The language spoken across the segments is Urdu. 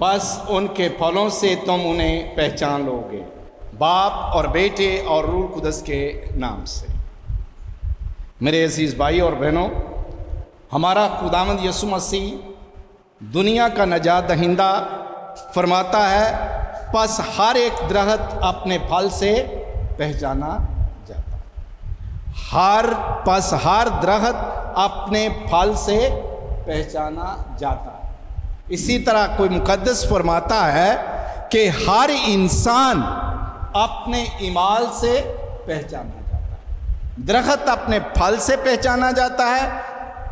پس ان کے پھلوں سے تم انہیں پہچان لو گے، باپ اور بیٹے اور روح القدس کے نام سے۔ میرے عزیز بھائی اور بہنوں، ہمارا خداوند یسوع مسیح دنیا کا نجات دہندہ فرماتا ہے، پس ہر ایک درخت اپنے پھل سے پہچانا جاتا ہے۔ ہر درخت اپنے پھل سے پہچانا جاتا ہے۔ اسی طرح کوئی مقدس فرماتا ہے کہ ہر انسان اپنے اعمال سے پہچانا جاتا ہے۔ درخت اپنے پھل سے پہچانا جاتا ہے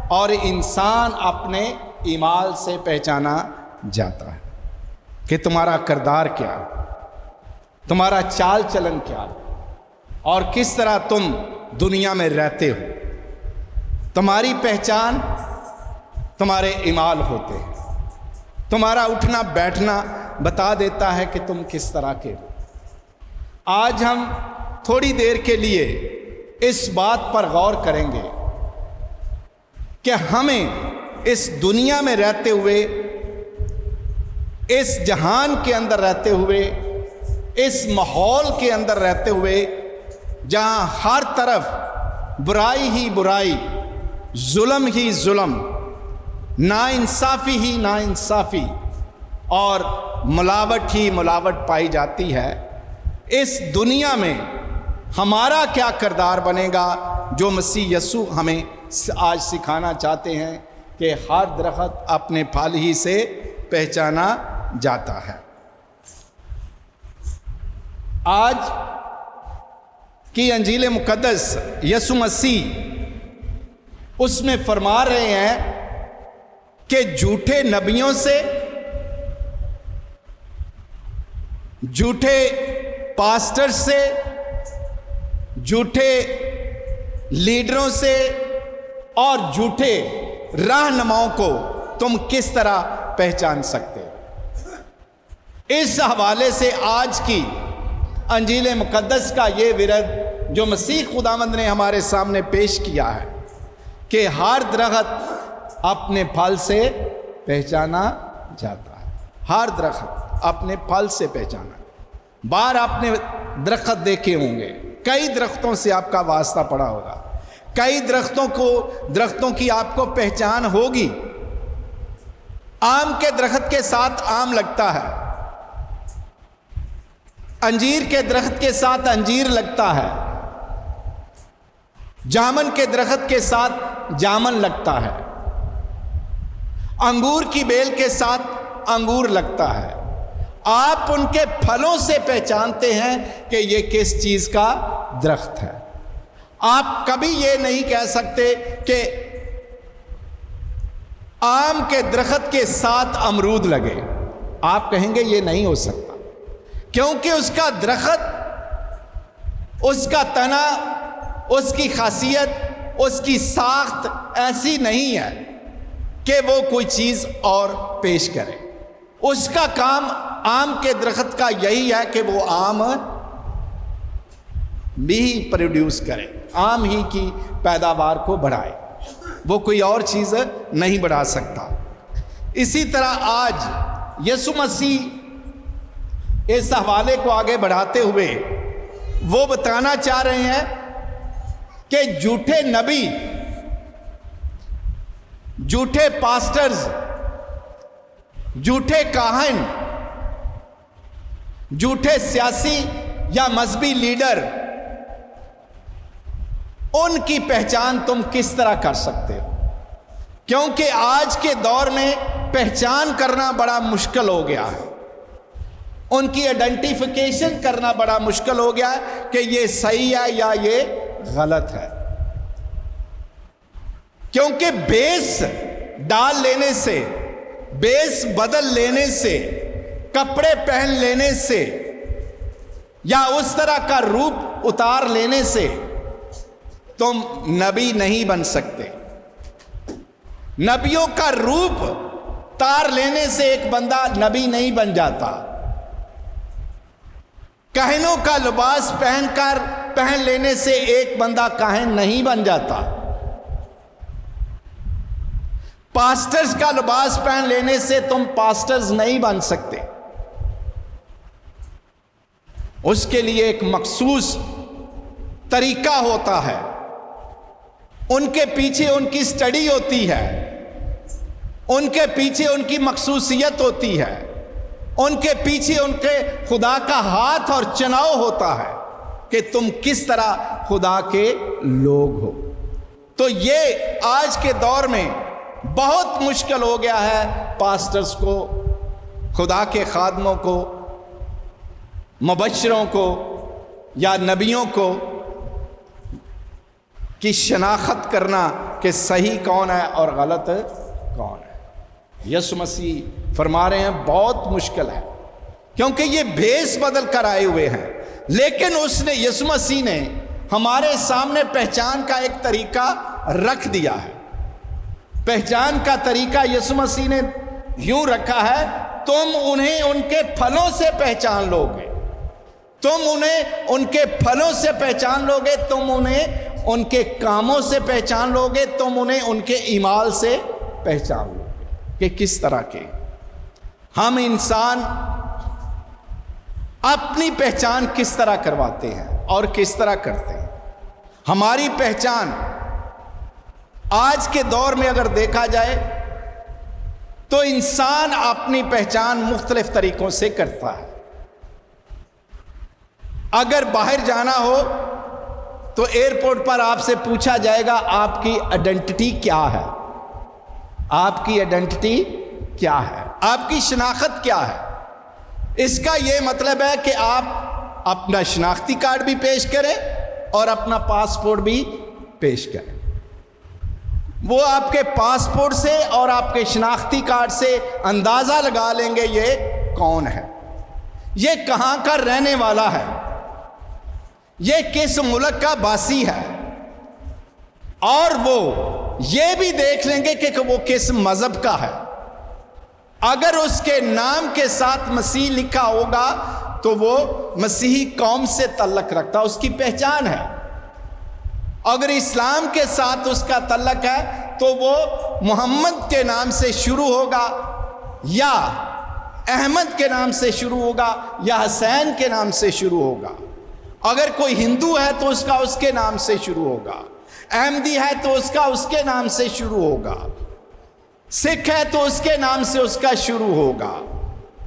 اور انسان اپنے اعمال سے پہچانا جاتا ہے کہ تمہارا کردار کیا، تمہارا چال چلن کیا، اور کس طرح تم دنیا میں رہتے ہو۔ تمہاری پہچان تمہارے اعمال ہوتے ہیں۔ تمہارا اٹھنا بیٹھنا بتا دیتا ہے کہ تم کس طرح کے ہو۔ آج ہم تھوڑی دیر کے لیے اس بات پر غور کریں گے کہ ہمیں اس دنیا میں رہتے ہوئے، اس جہان کے اندر رہتے ہوئے، اس ماحول کے اندر رہتے ہوئے جہاں ہر طرف برائی ہی برائی، ظلم ہی ظلم، ناانصافی ہی ناانصافی اور ملاوٹ ہی ملاوٹ پائی جاتی ہے، اس دنیا میں ہمارا کیا کردار بنے گا، جو مسیح یسوع ہمیں آج سکھانا چاہتے ہیں کہ ہر درخت اپنے پھل ہی سے پہچانا جاتا ہے۔ آج کی انجیل مقدس یسوع مسیح اس میں فرما رہے ہیں کہ جھوٹے نبیوں سے، جھوٹے پاسٹر سے، جھوٹے لیڈروں سے اور جھوٹے رہنماؤں کو تم کس طرح پہچان سکتے ہو۔ اس حوالے سے آج کی انجیل مقدس کا یہ ورد جو مسیح خداوند نے ہمارے سامنے پیش کیا ہے کہ ہر درخت اپنے پھل سے پہچانا جاتا ہے۔ ہر درخت اپنے پھل سے پہچانا۔ باہر آپ نے درخت دیکھے ہوں گے، کئی درختوں سے آپ کا واسطہ پڑا ہوگا، کئی درختوں کی آپ کو پہچان ہوگی۔ آم کے درخت کے ساتھ آم لگتا ہے، انجیر کے درخت کے ساتھ انجیر لگتا ہے، جامن کے درخت کے ساتھ جامن لگتا ہے، انگور کی بیل کے ساتھ انگور لگتا ہے۔ آپ ان کے پھلوں سے پہچانتے ہیں کہ یہ کس چیز کا درخت ہے۔ آپ کبھی یہ نہیں کہہ سکتے کہ آم کے درخت کے ساتھ امرود لگے، آپ کہیں گے یہ نہیں ہو سکتا، کیونکہ اس کا درخت، اس کا تنا، اس کی خاصیت، اس کی ساخت ایسی نہیں ہے کہ وہ کوئی چیز اور پیش کرے۔ اس کا کام آم کے درخت کا یہی ہے کہ وہ آم بھی پروڈیوس کرے، آم ہی کی پیداوار کو بڑھائے، وہ کوئی اور چیز نہیں بڑھا سکتا۔ اسی طرح آج یسوع مسیح اس حوالے کو آگے بڑھاتے ہوئے وہ بتانا چاہ رہے ہیں کہ جھوٹے نبی، جھوٹے پاسٹرز، جھوٹے کاہن، جھوٹے سیاسی یا مذہبی لیڈر، ان کی پہچان تم کس طرح کر سکتے ہو؟ کیونکہ آج کے دور میں پہچان کرنا بڑا مشکل ہو گیا ہے، ان کی آئیڈینٹیفیکیشن کرنا بڑا مشکل ہو گیا ہے کہ یہ صحیح ہے یا یہ غلط ہے۔ کیونکہ بیس ڈال لینے سے، بیس بدل لینے سے، کپڑے پہن لینے سے یا اس طرح کا روپ اتار لینے سے تم نبی نہیں بن سکتے۔ نبیوں کا روپ تار لینے سے ایک بندہ نبی نہیں بن جاتا۔ کاہنوں کا لباس پہن لینے سے ایک بندہ کاہن نہیں بن جاتا۔ پاسٹرز کا لباس پہن لینے سے تم پاسٹرز نہیں بن سکتے. اس کے لیے ایک مخصوص طریقہ ہوتا ہے، ان کے پیچھے ان کی سٹڈی ہوتی ہے، ان کے پیچھے ان کی مخصوصیت ہوتی ہے، ان کے پیچھے ان کے خدا کا ہاتھ اور چناؤ ہوتا ہے کہ تم کس طرح خدا کے لوگ ہو. تو یہ آج کے دور میں بہت مشکل ہو گیا ہے پاسٹرز کو، خدا کے خادموں کو، مبشروں کو یا نبیوں کو کی شناخت کرنا کہ صحیح کون ہے اور غلط کون ہے. یسوع مسیح فرما رہے ہیں بہت مشکل ہے، کیونکہ یہ بھیس بدل کر آئے ہوئے ہیں. لیکن اس نے، یسوع مسیح نے ہمارے سامنے پہچان کا ایک طریقہ رکھ دیا ہے. پہچان کا طریقہ یسوع مسیح نے یوں رکھا ہے، تم انہیں ان کے پھلوں سے پہچان لو گے. تم انہیں ان کے پھلوں سے پہچان لو گے، تم انہیں ان کے کاموں سے پہچان لو گے، تم انہیں ان کے اعمال سے پہچان لو گے کہ کس طرح کے. ہم انسان اپنی پہچان کس طرح کرواتے ہیں اور کس طرح کرتے ہیں. ہماری پہچان آج کے دور میں اگر دیکھا جائے تو انسان اپنی پہچان مختلف طریقوں سے کرتا ہے. اگر باہر جانا ہو تو ایئرپورٹ پر آپ سے پوچھا جائے گا آپ کی آئیڈینٹی کیا ہے، آپ کی آئیڈینٹی کیا ہے، آپ کی شناخت کیا ہے. اس کا یہ مطلب ہے کہ آپ اپنا شناختی کارڈ بھی پیش کریں اور اپنا پاسپورٹ بھی پیش کریں. وہ آپ کے پاسپورٹ سے اور آپ کے شناختی کارڈ سے اندازہ لگا لیں گے یہ کون ہے، یہ کہاں کا رہنے والا ہے، یہ کس ملک کا باسی ہے، اور وہ یہ بھی دیکھ لیں گے کہ وہ کس مذہب کا ہے. اگر اس کے نام کے ساتھ مسیح لکھا ہوگا تو وہ مسیحی قوم سے تعلق رکھتا، اس کی پہچان ہے. اگر اسلام کے ساتھ اس کا تعلق ہے تو وہ محمد کے نام سے شروع ہوگا یا احمد کے نام سے شروع ہوگا یا حسین کے نام سے شروع ہوگا. اگر کوئی ہندو ہے تو اس کا اس کے نام سے شروع ہوگا، احمدی ہے تو اس کا اس کے نام سے شروع ہوگا، سکھ ہے تو اس کے نام سے اس کا شروع ہوگا.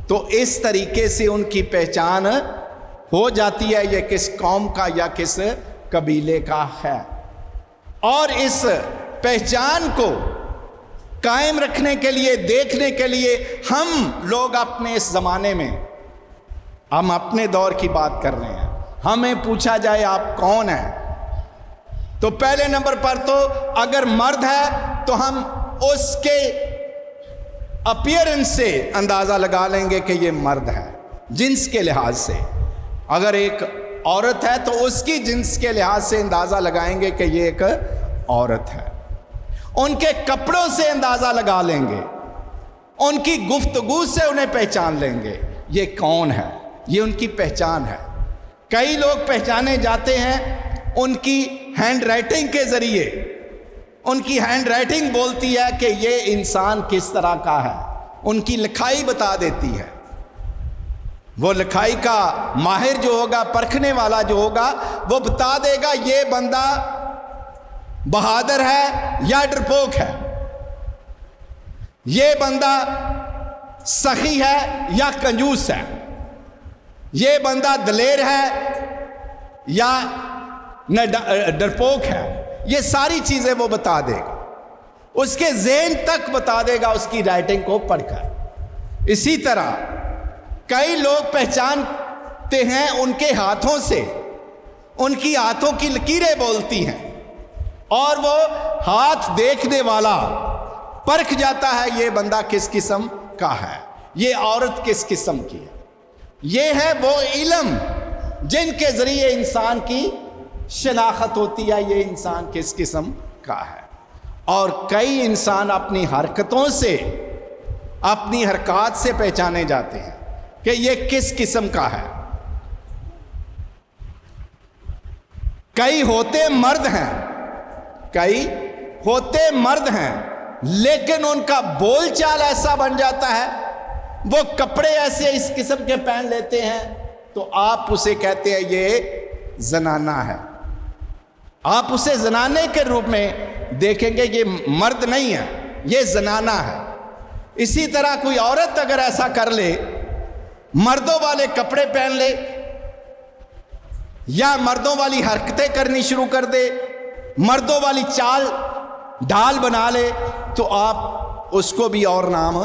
تو اس طریقے سے ان کی پہچان ہو جاتی ہے یہ کس قوم کا یا کس قبیلے کا ہے. اور اس پہچان کو قائم رکھنے کے لیے، دیکھنے کے لیے ہم لوگ اپنے اس زمانے میں، ہم اپنے دور کی بات کر رہے ہیں، ہمیں پوچھا جائے آپ کون ہیں تو پہلے نمبر پر تو اگر مرد ہے تو ہم اس کے اپیئرنس سے اندازہ لگا لیں گے کہ یہ مرد ہے جنس کے لحاظ سے. اگر ایک عورت ہے تو اس کی جنس کے لحاظ سے اندازہ لگائیں گے کہ یہ ایک عورت ہے. ان کے کپڑوں سے اندازہ لگا لیں گے، ان کی گفتگو سے انہیں پہچان لیں گے یہ کون ہے، یہ ان کی پہچان ہے. کئی لوگ پہچانے جاتے ہیں ان کی ہینڈ رائٹنگ کے ذریعے. ان کی ہینڈ رائٹنگ بولتی ہے کہ یہ انسان کس طرح کا ہے، ان کی لکھائی بتا دیتی ہے. وہ لکھائی کا ماہر جو ہوگا، پرکھنے والا جو ہوگا، وہ بتا دے گا یہ بندہ بہادر ہے یا ڈرپوک ہے، یہ بندہ سخی ہے یا کنجوس ہے، یہ بندہ دلیر ہے یا ڈرپوک ہے. یہ ساری چیزیں وہ بتا دے گا، اس کے ذہن تک بتا دے گا اس کی رائٹنگ کو پڑھ کر. اسی طرح کئی لوگ پہچانتے ہیں ان کے ہاتھوں سے، ان کی ہاتھوں کی لکیریں بولتی ہیں، اور وہ ہاتھ دیکھنے والا پرکھ جاتا ہے یہ بندہ کس قسم کا ہے، یہ عورت کس قسم کی ہے. یہ ہے وہ علم جن کے ذریعے انسان کی شناخت ہوتی ہے یہ انسان کس قسم کا ہے. اور کئی انسان اپنی حرکتوں سے، اپنی حرکات سے پہچانے جاتے ہیں کہ یہ کس قسم کا ہے. کئی ہوتے مرد ہیں لیکن ان کا بول چال ایسا بن جاتا ہے، وہ کپڑے ایسے اس قسم کے پہن لیتے ہیں، تو آپ اسے کہتے ہیں یہ زنانہ ہے. آپ اسے زنانے کے روپ میں دیکھیں گے، یہ مرد نہیں ہے، یہ زنانہ ہے. اسی طرح کوئی عورت اگر ایسا کر لے، مردوں والے کپڑے پہن لے یا مردوں والی حرکتیں کرنی شروع کر دے، مردوں والی چال ڈھال بنا لے، تو آپ اس کو بھی اور نام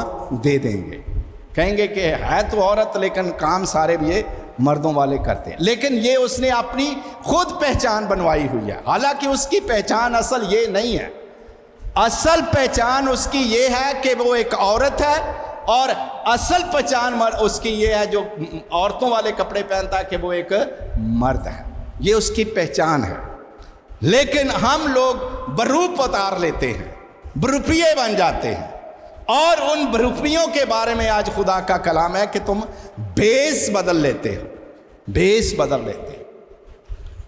دے دیں گے. کہیں گے کہ ہے تو عورت لیکن کام سارے بھی یہ مردوں والے کرتے ہیں. لیکن یہ اس نے اپنی خود پہچان بنوائی ہوئی ہے، حالانکہ اس کی پہچان اصل یہ نہیں ہے. اصل پہچان اس کی یہ ہے کہ وہ ایک عورت ہے، اور اصل پہچان اس کی یہ ہے جو عورتوں والے کپڑے پہنتا ہے کہ وہ ایک مرد ہے. یہ اس کی پہچان ہے. لیکن ہم لوگ بروپ اتار لیتے ہیں، بروپیے بن جاتے ہیں، اور ان بروپیوں کے بارے میں آج خدا کا کلام ہے کہ تم بیس بدل لیتے ہو، بیس بدل لیتے ہو.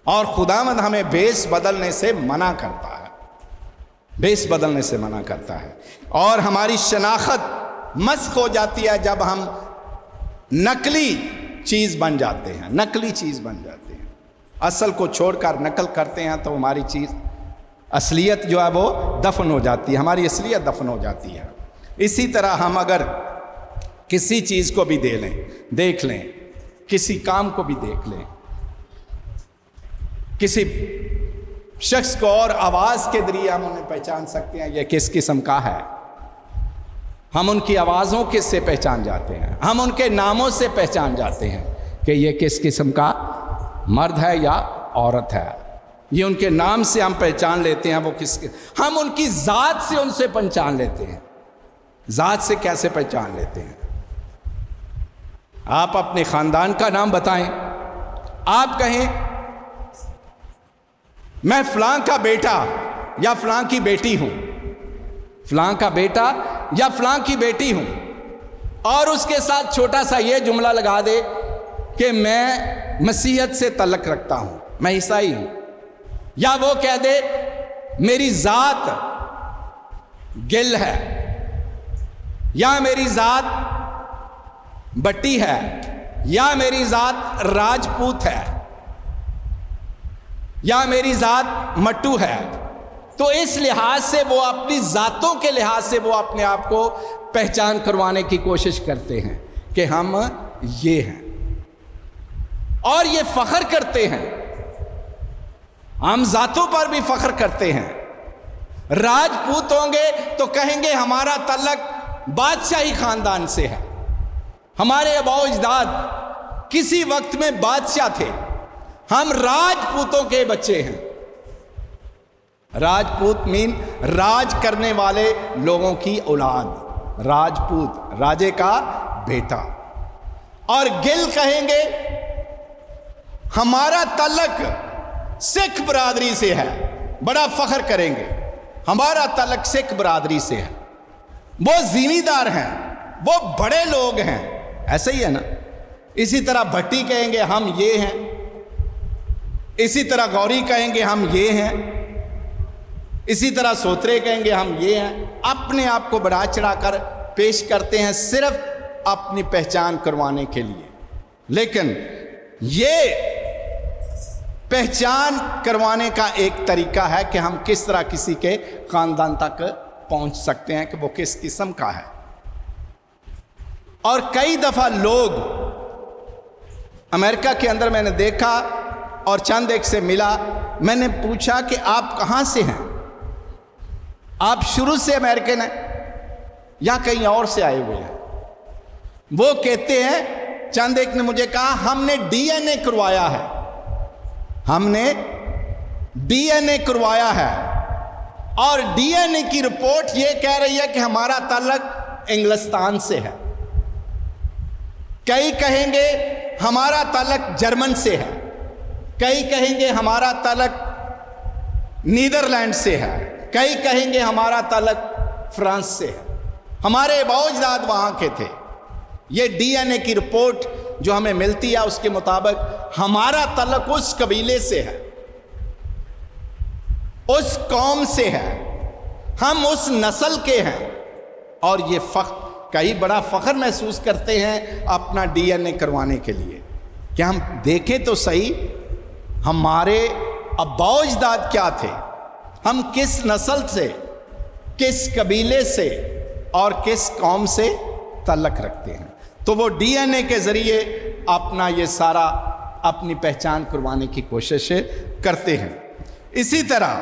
اور خداوند ہمیں بیس بدلنے سے منع کرتا ہے، بیس بدلنے سے منع کرتا ہے. اور ہماری شناخت مسخ ہو جاتی ہے جب ہم نقلی چیز بن جاتے ہیں، نقلی چیز بن جاتے ہیں، اصل کو چھوڑ کر نقل کرتے ہیں، تو ہماری چیز اصلیت جو ہے وہ دفن ہو جاتی ہے، ہماری اصلیت دفن ہو جاتی ہے. اسی طرح ہم اگر کسی چیز کو بھی دیکھ لیں، کسی کام کو بھی دیکھ لیں، کسی شخص کو، اور آواز کے ذریعے ہم انہیں پہچان سکتے ہیں یہ کس قسم کا ہے. ہم ان کی آوازوں کس سے پہچان جاتے ہیں، ہم ان کے ناموں سے پہچان جاتے ہیں کہ یہ کس قسم کا مرد ہے یا عورت ہے. یہ ان کے نام سے ہم پہچان لیتے ہیں وہ ہم ان کی ذات سے ان سے پہچان لیتے ہیں. ذات سے کیسے پہچان لیتے ہیں؟ آپ اپنے خاندان کا نام بتائیں. آپ کہیں میں فلاں کا بیٹا یا فلاں کی بیٹی ہوں، فلاں کا بیٹا یا فلاں کی بیٹی ہوں، اور اس کے ساتھ چھوٹا سا یہ جملہ لگا دے کہ میں مسیحیت سے تعلق رکھتا ہوں، میں عیسائی ہوں. یا وہ کہہ دے میری ذات گل ہے، یا میری ذات بٹی ہے، یا میری ذات راجپوت ہے، یا میری ذات مٹو ہے. تو اس لحاظ سے وہ اپنی ذاتوں کے لحاظ سے وہ اپنے آپ کو پہچان کروانے کی کوشش کرتے ہیں کہ ہم یہ ہیں، اور یہ فخر کرتے ہیں. ہم ذاتوں پر بھی فخر کرتے ہیں. راجپوت ہوں گے تو کہیں گے ہمارا تعلق بادشاہی خاندان سے ہے، ہمارے آباء و اجداد کسی وقت میں بادشاہ تھے، ہم راجپوتوں کے بچے ہیں. راجپوت مین راج کرنے والے لوگوں کی اولاد، راجپوت راجے کا بیٹا. اور گل کہیں گے ہمارا تعلق سکھ برادری سے ہے، بڑا فخر کریں گے ہمارا تعلق سکھ برادری سے ہے، وہ زمیندار ہیں، وہ بڑے لوگ ہیں. ایسا ہی ہے نا. اسی طرح بھٹی کہیں گے ہم یہ ہیں، اسی طرح گوری کہیں گے ہم یہ ہیں، اسی طرح سوترے کہیں گے ہم یہ ہیں. اپنے آپ کو بڑھا چڑھا کر پیش کرتے ہیں صرف اپنی پہچان کروانے کے لیے. لیکن یہ پہچان کروانے کا ایک طریقہ ہے کہ ہم کس طرح کسی کے خاندان تک پہنچ سکتے ہیں کہ وہ کس قسم کا ہے. اور کئی دفعہ لوگ امریکہ کے اندر میں نے دیکھا، اور چند ایک سے ملا، میں نے پوچھا کہ آپ کہاں سے ہیں؟ آپ شروع سے امریکن ہیں یا کہیں اور سے آئے ہوئے ہیں؟ وہ کہتے ہیں، چند ایک نے مجھے کہا ہم نے ڈی این اے کروایا ہے، ہم نے ڈی این اے کروایا ہے، اور ڈی این اے کی رپورٹ یہ کہہ رہی ہے کہ ہمارا تعلق انگلستان سے ہے. کئی کہیں گے ہمارا تعلق جرمن سے ہے، کئی کہیں گے ہمارا تعلق نیدرلینڈ سے ہے، کئی کہیں گے ہمارا تعلق فرانس سے ہے. ہمارے آباء و اجداد وہاں کے تھے. یہ ڈی این اے کی رپورٹ جو ہمیں ملتی ہے اس کے مطابق ہمارا تعلق اس قبیلے سے ہے، اس قوم سے ہے. ہم اس نسل کے ہیں، اور یہ کئی بڑا فخر محسوس کرتے ہیں اپنا ڈی این اے کروانے کے لیے کہ ہم دیکھیں تو صحیح ہمارے آباء و اجداد کیا تھے، ہم کس نسل سے، کس قبیلے سے اور کس قوم سے تعلق رکھتے ہیں۔ تو وہ ڈی این اے کے ذریعے اپنا یہ سارا اپنی پہچان کروانے کی کوشش کرتے ہیں۔ اسی طرح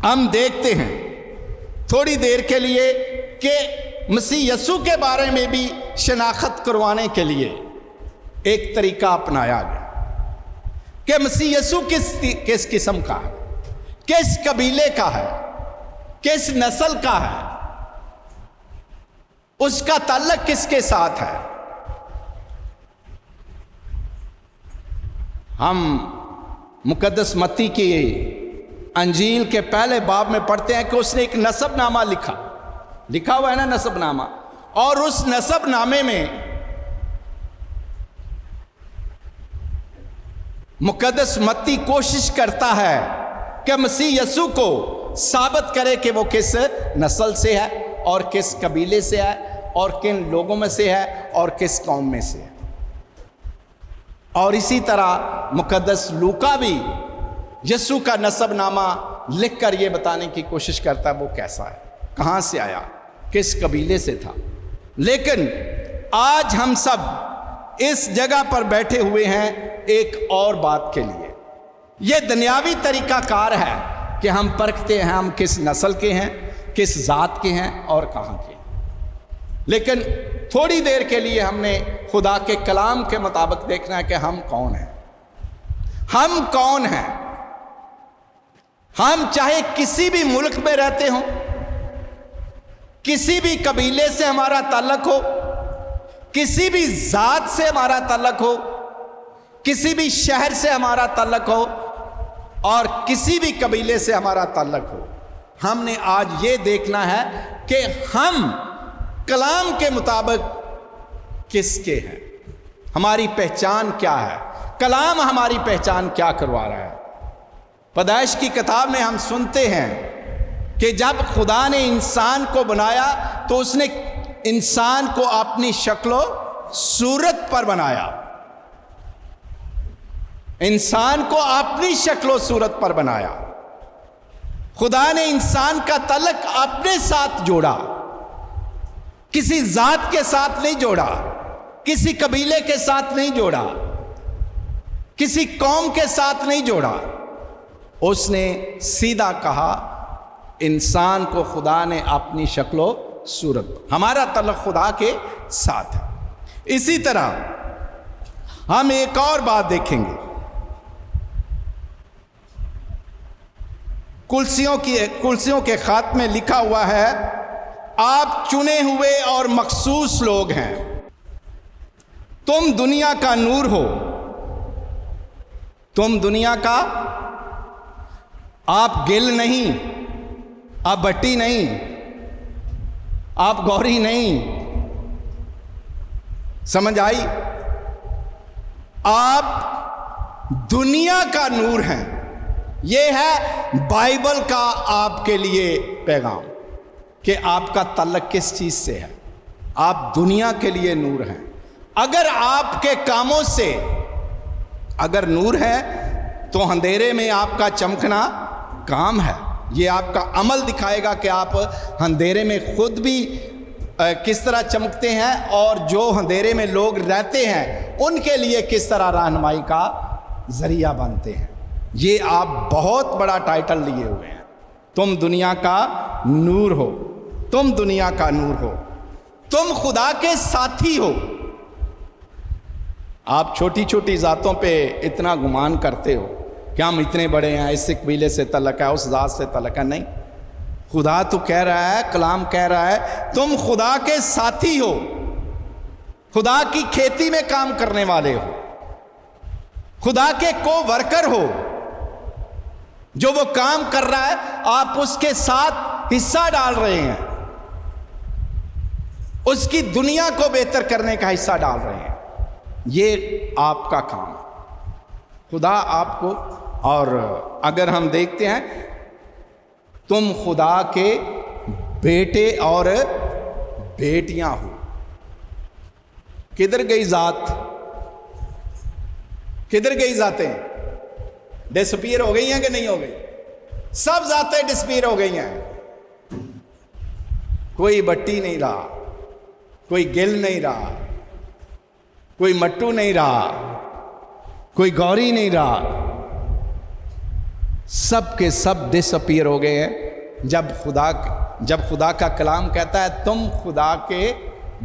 ہم دیکھتے ہیں تھوڑی دیر کے لیے کہ مسیح یسوع کے بارے میں بھی شناخت کروانے کے لیے ایک طریقہ اپنایا گیا کہ مسیح یسوع کس قسم کا ہے، کس قبیلے کا ہے، کس نسل کا ہے، اس کا تعلق کس کے ساتھ ہے۔ ہم مقدس متی کی انجیل کے پہلے باب میں پڑھتے ہیں کہ اس نے ایک نسب نامہ لکھا ہوا ہے نا، نسب نامہ، اور اس نسب نامے میں مقدس متی کوشش کرتا ہے کہ مسیح یسوع کو ثابت کرے کہ وہ کس نسل سے ہے اور کس قبیلے سے ہے اور کن لوگوں میں سے ہے اور کس قوم میں سے ہے۔ اور اسی طرح مقدس لوکا بھی یسوع کا نسب نامہ لکھ کر یہ بتانے کی کوشش کرتا ہے وہ کیسا ہے، کہاں سے آیا، کس قبیلے سے تھا۔ لیکن آج ہم سب اس جگہ پر بیٹھے ہوئے ہیں ایک اور بات کے لیے۔ یہ دنیاوی طریقہ کار ہے کہ ہم پرکھتے ہیں ہم کس نسل کے ہیں، کس ذات کے ہیں اور کہاں کے ہیں۔ لیکن تھوڑی دیر کے لیے ہم نے خدا کے کلام کے مطابق دیکھنا ہے کہ ہم کون ہیں۔ ہم کون ہیں؟ ہم چاہے کسی بھی ملک میں رہتے ہوں، کسی بھی قبیلے سے ہمارا تعلق ہو، کسی بھی ذات سے ہمارا تعلق ہو، کسی بھی شہر سے ہمارا تعلق ہو اور کسی بھی قبیلے سے ہمارا تعلق ہو، ہم نے آج یہ دیکھنا ہے کہ ہم کلام کے مطابق کس کے ہیں، ہماری پہچان کیا ہے، کلام ہماری پہچان کیا کروا رہا ہے۔ پیدائش کی کتاب میں ہم سنتے ہیں کہ جب خدا نے انسان کو بنایا تو اس نے انسان کو اپنی شکل و صورت پر بنایا، انسان کو اپنی شکل و صورت پر بنایا۔ خدا نے انسان کا تعلق اپنے ساتھ جوڑا، کسی ذات کے ساتھ نہیں جوڑا، کسی قبیلے کے ساتھ نہیں جوڑا، کسی قوم کے ساتھ نہیں جوڑا۔ اس نے سیدھا کہا انسان کو خدا نے اپنی شکل و صورت، ہمارا تعلق خدا کے ساتھ ہے۔ اسی طرح ہم ایک اور بات دیکھیں گے، کلسیوں کے خاتمے میں لکھا ہوا ہے آپ چنے ہوئے اور مخصوص لوگ ہیں، تم دنیا کا نور ہو، تم دنیا کا، آپ گل نہیں، آپ بٹی نہیں، آپ گوری نہیں، سمجھ آئی؟ آپ دنیا کا نور ہیں۔ یہ ہے بائبل کا آپ کے لیے پیغام کہ آپ کا تعلق کس چیز سے ہے۔ آپ دنیا کے لیے نور ہیں۔ اگر آپ کے کاموں سے اگر نور ہے تو اندھیرے میں آپ کا چمکنا کام ہے، یہ آپ کا عمل دکھائے گا کہ آپ اندھیرے میں خود بھی کس طرح چمکتے ہیں اور جو اندھیرے میں لوگ رہتے ہیں ان کے لیے کس طرح رہنمائی کا ذریعہ بنتے ہیں۔ یہ آپ بہت بڑا ٹائٹل لیے ہوئے ہیں، تم دنیا کا نور ہو، تم دنیا کا نور ہو، تم خدا کے ساتھی ہو۔ آپ چھوٹی چھوٹی ذاتوں پہ اتنا گمان کرتے ہو کہ ہم اتنے بڑے ہیں، اس قبیلے سے تعلق ہے، اس ذات سے تعلق ہے، نہیں۔ خدا تو کہہ رہا ہے، کلام کہہ رہا ہے تم خدا کے ساتھی ہو، خدا کی کھیتی میں کام کرنے والے ہو، خدا کے کو ورکر ہو۔ جو وہ کام کر رہا ہے آپ اس کے ساتھ حصہ ڈال رہے ہیں، اس کی دنیا کو بہتر کرنے کا حصہ ڈال رہے ہیں۔ یہ آپ کا کام ہے، خدا آپ کو۔ اور اگر ہم دیکھتے ہیں تم خدا کے بیٹے اور بیٹیاں ہو۔ کدھر گئی ذات؟ کدھر گئی ذاتیں؟ ڈسپیئر ہو گئی ہیں کہ نہیں ہو گئی؟ سب ذاتیں ڈسپیئر ہو گئی ہیں۔ کوئی بٹی نہیں رہا، کوئی گل نہیں رہا، کوئی مٹو نہیں رہا، کوئی گوری نہیں رہا، سب کے سب ڈس اپیئر ہو گئے ہیں جب خدا کا کلام کہتا ہے تم خدا کے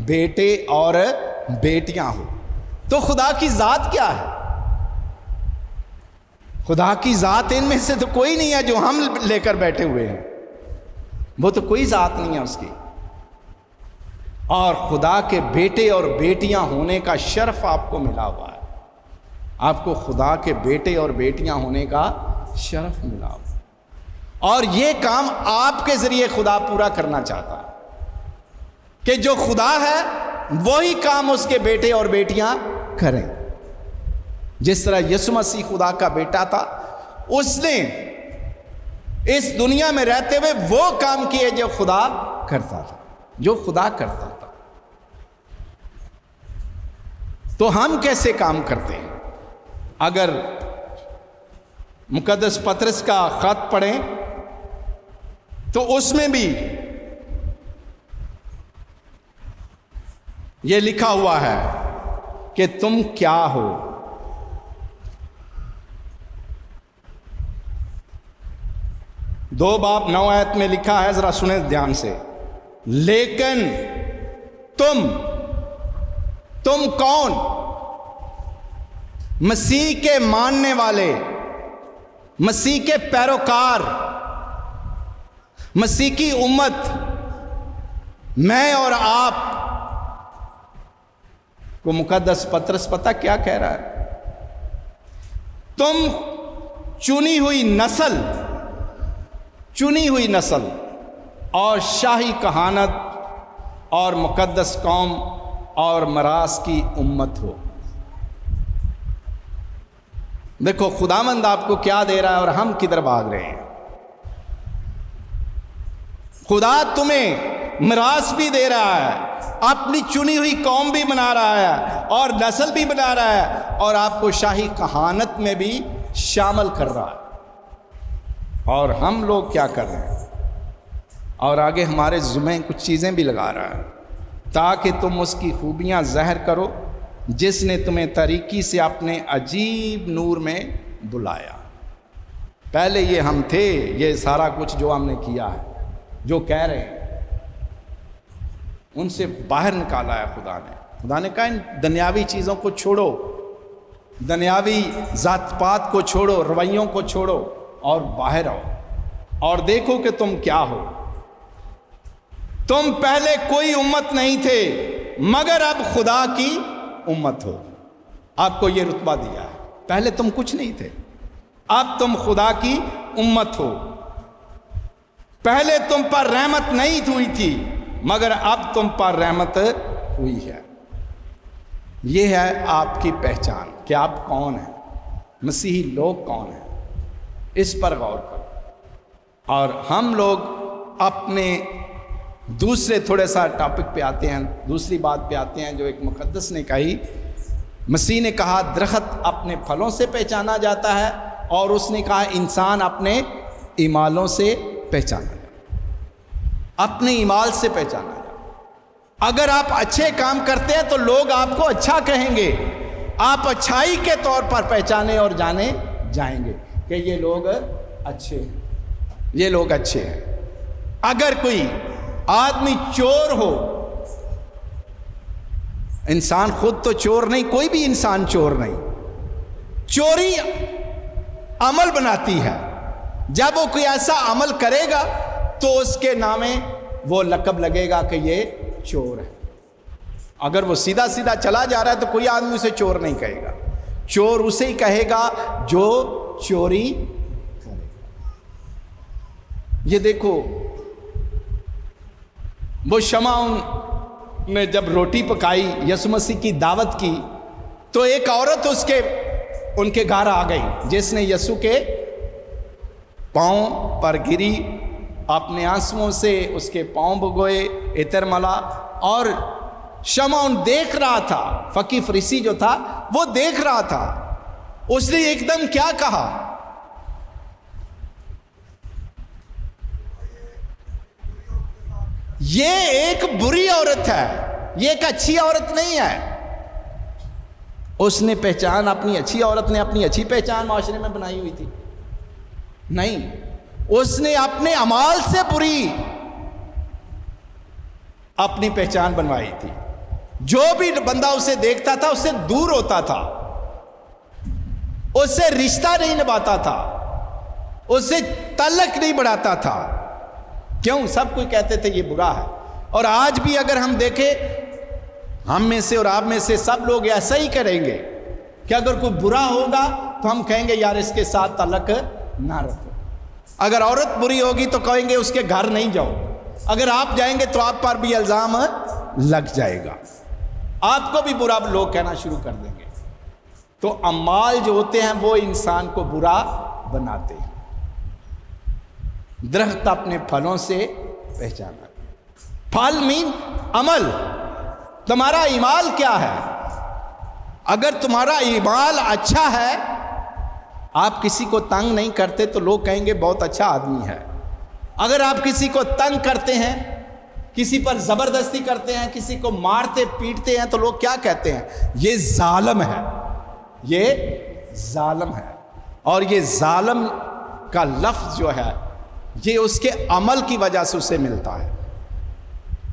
بیٹے اور بیٹیاں ہو۔ تو خدا کی ذات کیا ہے؟ خدا کی ذات ان میں سے تو کوئی نہیں ہے جو ہم لے کر بیٹھے ہوئے ہیں، وہ تو کوئی ذات نہیں ہے اس کی۔ اور خدا کے بیٹے اور بیٹیاں ہونے کا شرف آپ کو ملا ہوا ہے، آپ کو خدا کے بیٹے اور بیٹیاں ہونے کا شرف ملا ہوا ہے، اور یہ کام آپ کے ذریعے خدا پورا کرنا چاہتا ہے کہ جو خدا ہے وہی کام اس کے بیٹے اور بیٹیاں کریں۔ جس طرح یسوع مسیح خدا کا بیٹا تھا، اس نے اس دنیا میں رہتے ہوئے وہ کام کیے جو خدا کرتا تھا، جو خدا کرتا تھا۔ تو ہم کیسے کام کرتے ہیں؟ اگر مقدس پطرس کا خط پڑھیں تو اس میں بھی یہ لکھا ہوا ہے کہ تم کیا ہو۔ دو باب 9 آیت میں لکھا ہے، ذرا سنیں دھیان سے۔ لیکن تم کون؟ مسیح کے ماننے والے، مسیح کے پیروکار، مسیح کی امت، میں اور آپ کو مقدس پطرس پتہ کیا کہہ رہا ہے؟ تم چنی ہوئی نسل اور شاہی کہانت اور مقدس قوم اور میراث کی امت ہو۔ دیکھو خداوند آپ کو کیا دے رہا ہے اور ہم کدھر بھاگ رہے ہیں۔ خدا تمہیں میراث بھی دے رہا ہے، اپنی چنی ہوئی قوم بھی بنا رہا ہے اور نسل بھی بنا رہا ہے، اور آپ کو شاہی کہانت میں بھی شامل کر رہا ہے۔ اور ہم لوگ کیا کر رہے ہیں؟ اور آگے ہمارے ذمہ کچھ چیزیں بھی لگا رہا ہے، تاکہ تم اس کی خوبیاں ظاہر کرو جس نے تمہیں تاریکی سے اپنے عجیب نور میں بلایا۔ پہلے یہ ہم تھے، یہ سارا کچھ جو ہم نے کیا ہے، جو کہہ رہے ہیں، ان سے باہر نکالا ہے خدا نے کہا ان دنیاوی چیزوں کو چھوڑو، دنیاوی ذات پات کو چھوڑو، رویوں کو چھوڑو اور باہر آؤ اور دیکھو کہ تم کیا ہو۔ تم پہلے کوئی امت نہیں تھے مگر اب خدا کی امت ہو۔ آپ کو یہ رتبہ دیا ہے، پہلے تم کچھ نہیں تھے، اب تم خدا کی امت ہو۔ پہلے تم پر رحمت نہیں ہوئی تھی مگر اب تم پر رحمت ہوئی ہے۔ یہ ہے آپ کی پہچان کہ آپ کون ہیں، مسیحی لوگ کون ہیں، اس پر غور کرو۔ اور ہم لوگ اپنے دوسرے تھوڑے سا ٹاپک پہ آتے ہیں، دوسری بات پہ آتے ہیں جو ایک مقدس نے کہی۔ مسیح نے کہا درخت اپنے پھلوں سے پہچانا جاتا ہے، اور اس نے کہا انسان اپنے اعمالوں سے پہچانا جاتا ہے، اپنے اعمال سے پہچانا جاتا ہے۔ اگر آپ اچھے کام کرتے ہیں تو لوگ آپ کو اچھا کہیں گے، آپ اچھائی کے طور پر پہچانے اور جانے جائیں گے کہ یہ لوگ اچھے ہیں، یہ لوگ اچھے ہیں۔ اگر کوئی آدمی چور ہو، انسان خود تو چور نہیں، کوئی بھی انسان چور نہیں، چوری عمل بناتی ہے۔ جب وہ کوئی ایسا عمل کرے گا تو اس کے نامے وہ لقب لگے گا کہ یہ چور ہے۔ اگر وہ سیدھا سیدھا چلا جا رہا ہے تو کوئی آدمی اسے چور نہیں کہے گا، چور اسے ہی کہے گا جو چوری کرے گا۔ یہ دیکھو وہ شمعون نے جب روٹی پکائی، یسوع مسیح کی دعوت کی، تو ایک عورت ان کے گھر آ گئی جس نے یسوع کے پاؤں پر گری اپنے آنسوؤں سے اس کے پاؤں بھگوئے، عطر ملا، اور شمعون دیکھ رہا تھا، فقیہ فریسی جو تھا وہ دیکھ رہا تھا۔ اس نے ایک دم کیا کہا؟ یہ ایک بری عورت ہے، یہ ایک اچھی عورت نہیں ہے۔ اس نے پہچان اپنی اچھی عورت نے اپنی اچھی پہچان معاشرے میں بنائی ہوئی تھی؟ نہیں، اس نے اپنے اعمال سے بری اپنی پہچان بنوائی تھی۔ جو بھی بندہ اسے دیکھتا تھا اس سے دور ہوتا تھا، اس سے رشتہ نہیں نبھاتا تھا، اس سے تعلق نہیں بڑھاتا تھا۔ کیوں؟ سب کوئی کہتے تھے یہ برا ہے۔ اور آج بھی اگر ہم دیکھیں، ہم میں سے اور آپ میں سے سب لوگ ایسا ہی کریں گے کہ اگر کوئی برا ہوگا تو ہم کہیں گے یار اس کے ساتھ تعلق نہ رکھو۔ اگر عورت بری ہوگی تو کہیں گے اس کے گھر نہیں جاؤ۔ اگر آپ جائیں گے تو آپ پر بھی الزام لگ جائے گا، آپ کو بھی برا لوگ کہنا شروع کر دیں گے۔ تو اعمال جو ہوتے ہیں وہ انسان کو برا بناتے ہیں۔ درخت اپنے پھلوں سے پہچانا۔ پھل مین عمل، تمہارا ایمال کیا ہے؟ اگر تمہارا ایمال اچھا ہے، آپ کسی کو تنگ نہیں کرتے تو لوگ کہیں گے بہت اچھا آدمی ہے۔ اگر آپ کسی کو تنگ کرتے ہیں، کسی پر زبردستی کرتے ہیں، کسی کو مارتے پیٹتے ہیں تو لوگ کیا کہتے ہیں؟ یہ ظالم ہے، یہ ظالم ہے۔ اور یہ ظالم کا لفظ جو ہے یہ اس کے عمل کی وجہ سے اسے ملتا ہے۔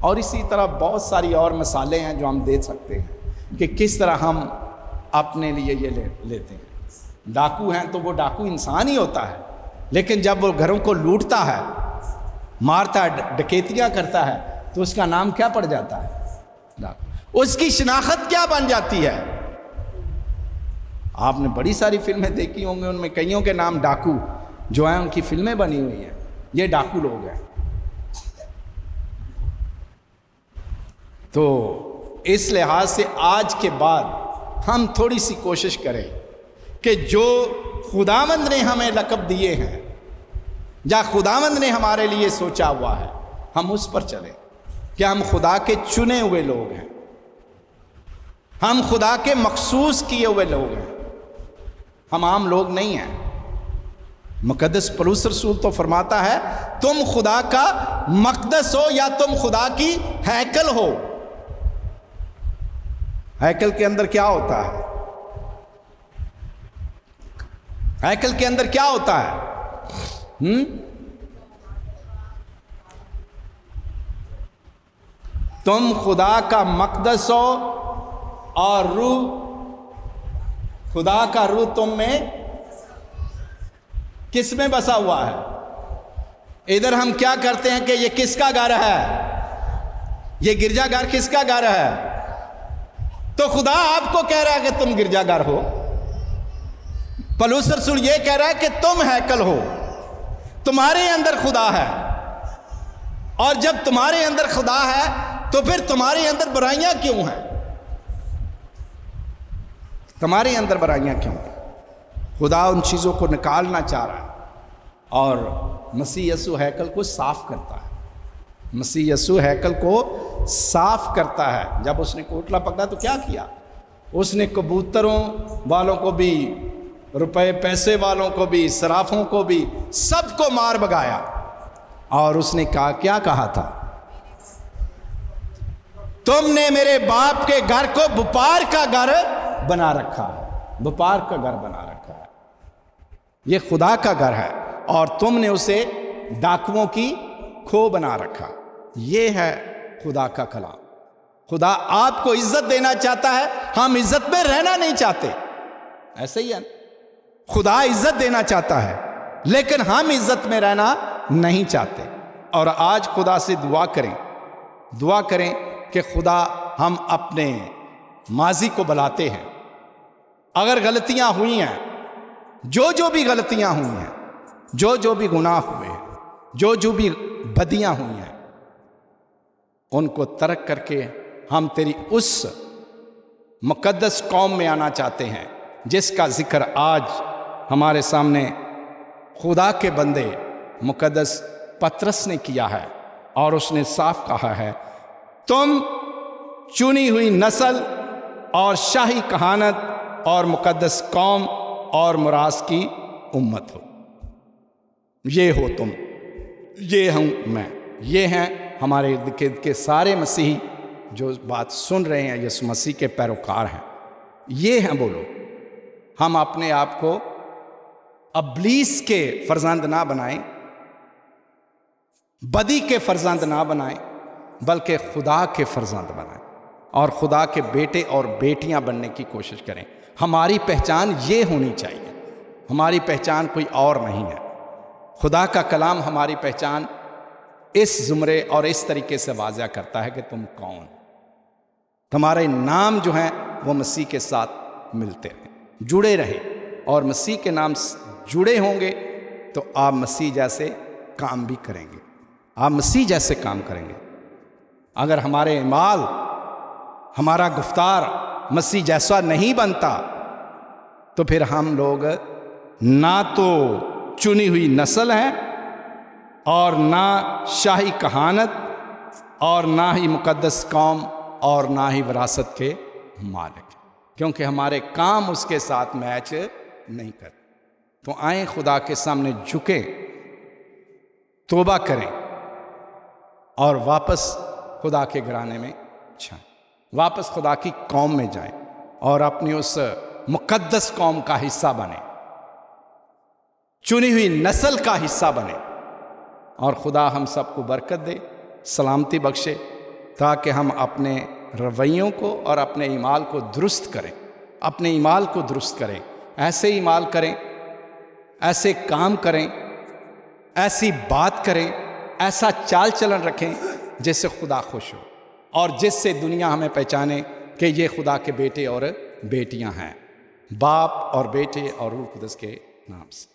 اور اسی طرح بہت ساری اور مثالیں ہیں جو ہم دے سکتے ہیں کہ کس طرح ہم اپنے لیے یہ لیتے ہیں۔ ڈاکو ہیں تو وہ ڈاکو انسان ہی ہوتا ہے، لیکن جب وہ گھروں کو لوٹتا ہے، مارتا ہے، ڈکیتیاں کرتا ہے تو اس کا نام کیا پڑ جاتا ہے؟ ڈاکو۔ اس کی شناخت کیا بن جاتی ہے؟ آپ نے بڑی ساری فلمیں دیکھی ہوں گی، ان میں کئیوں کے نام ڈاکو جو ہیں ان کی فلمیں بنی ہوئی ہیں، یہ ڈاکو لوگ ہیں۔ تو اس لحاظ سے آج کے بعد ہم تھوڑی سی کوشش کریں کہ جو خداوند نے ہمیں لقب دیے ہیں یا خداوند نے ہمارے لیے سوچا ہوا ہے، ہم اس پر چلیں کہ ہم خدا کے چنے ہوئے لوگ ہیں، ہم خدا کے مخصوص کیے ہوئے لوگ ہیں، ہم عام لوگ نہیں ہیں۔ مقدس پولس رسول تو فرماتا ہے تم خدا کا مقدس ہو یا تم خدا کی ہیکل ہو۔ ہیکل کے اندر کیا ہوتا ہے؟ ہیکل کے اندر کیا ہوتا ہے؟ تم خدا کا مقدس ہو اور روح، خدا کا روح تم میں کس میں بسا ہوا ہے؟ ادھر ہم کیا کرتے ہیں کہ یہ کس کا گھر ہے؟ یہ گرجا گھر کس کا گھر ہے؟ تو خدا آپ کو کہہ رہا ہے کہ تم گرجا گھر ہو۔ پولس رسول یہ کہہ رہا ہے کہ تم ہیکل ہو، تمہارے اندر خدا ہے، اور جب تمہارے اندر خدا ہے تو پھر تمہارے اندر برائیاں کیوں ہیں؟ تمہارے اندر برائیاں کیوں ہیں؟ خدا ان چیزوں کو نکالنا چاہ رہا ہے، اور مسیح یسوع ہیکل کو صاف کرتا ہے۔ مسیح یسوع ہیکل کو صاف کرتا ہے۔ جب اس نے کوٹلا پکڑا تو کیا کیا؟ اس نے کبوتروں والوں کو بھی، روپے پیسے والوں کو بھی، صرافوں کو بھی، سب کو مار بگایا، اور اس نے کہا، کیا کہا تھا؟ تم نے میرے باپ کے گھر کو بپار کا گھر بنا رکھا ہے، بپار کا گھر بنا رکھا ہے۔ یہ خدا کا گھر ہے اور تم نے اسے ڈاکوؤں کی کھو بنا رکھا۔ یہ ہے خدا کا کلام۔ خدا آپ کو عزت دینا چاہتا ہے، ہم عزت میں رہنا نہیں چاہتے، ایسے ہی ہے۔ خدا عزت دینا چاہتا ہے لیکن ہم عزت میں رہنا نہیں چاہتے۔ اور آج خدا سے دعا کریں کہ خدا ہم اپنے ماضی کو بلاتے ہیں۔ اگر غلطیاں ہوئی ہیں، جو بھی غلطیاں ہوئی ہیں، جو بھی گناہ ہوئے ہیں، جو بھی بدیاں ہوئی ہیں، ان کو ترک کر کے ہم تیری اس مقدس قوم میں آنا چاہتے ہیں جس کا ذکر آج ہمارے سامنے خدا کے بندے مقدس پطرس نے کیا ہے، اور اس نے صاف کہا ہے تم چنی ہوئی نسل اور شاہی کہانت اور مقدس قوم اور میراث کی امت ہو۔ یہ ہو تم، یہ ہوں میں، یہ ہیں ہمارے ارد گرد کے سارے مسیحی جو بات سن رہے ہیں، یسوع مسیح کے پیروکار ہیں، یہ ہیں وہ لوگ۔ ہم اپنے آپ کو ابلیس کے فرزند نہ بنائیں، بدی کے فرزند نہ بنائیں، بلکہ خدا کے فرزند بنائیں اور خدا کے بیٹے اور بیٹیاں بننے کی کوشش کریں۔ ہماری پہچان یہ ہونی چاہیے، ہماری پہچان کوئی اور نہیں ہے۔ خدا کا کلام ہماری پہچان اس زمرے اور اس طریقے سے واضح کرتا ہے کہ تم کون، تمہارے نام جو ہیں وہ مسیح کے ساتھ ملتے ہیں، جڑے رہے، اور مسیح کے نام جڑے ہوں گے تو آپ مسیح جیسے کام بھی کریں گے، آپ مسیح جیسے کام کریں گے۔ اگر ہمارے اعمال، ہمارا گفتار مسیح جیسا نہیں بنتا تو پھر ہم لوگ نہ تو چنی ہوئی نسل ہیں اور نہ شاہی کہانت اور نہ ہی مقدس قوم اور نہ ہی وراثت کے مالک، کیونکہ ہمارے کام اس کے ساتھ میچ نہیں کرتے۔ تو آئیں خدا کے سامنے جھکیں، توبہ کریں اور واپس خدا کے گھرانے میں جائیں، واپس خدا کی قوم میں جائیں اور اپنی اس مقدس قوم کا حصہ بنیں، چنی ہوئی نسل کا حصہ بنیں، اور خدا ہم سب کو برکت دے، سلامتی بخشے، تاکہ ہم اپنے رویوں کو اور اپنے اعمال کو درست کریں، اپنے اعمال کو درست کریں، ایسے اعمال کریں، ایسے کام کریں، ایسی بات کریں، ایسا چال چلن رکھیں جس سے خدا خوش ہو اور جس سے دنیا ہمیں پہچانے کہ یہ خدا کے بیٹے اور بیٹیاں ہیں، باپ اور بیٹے اور روح القدس کے نام سے۔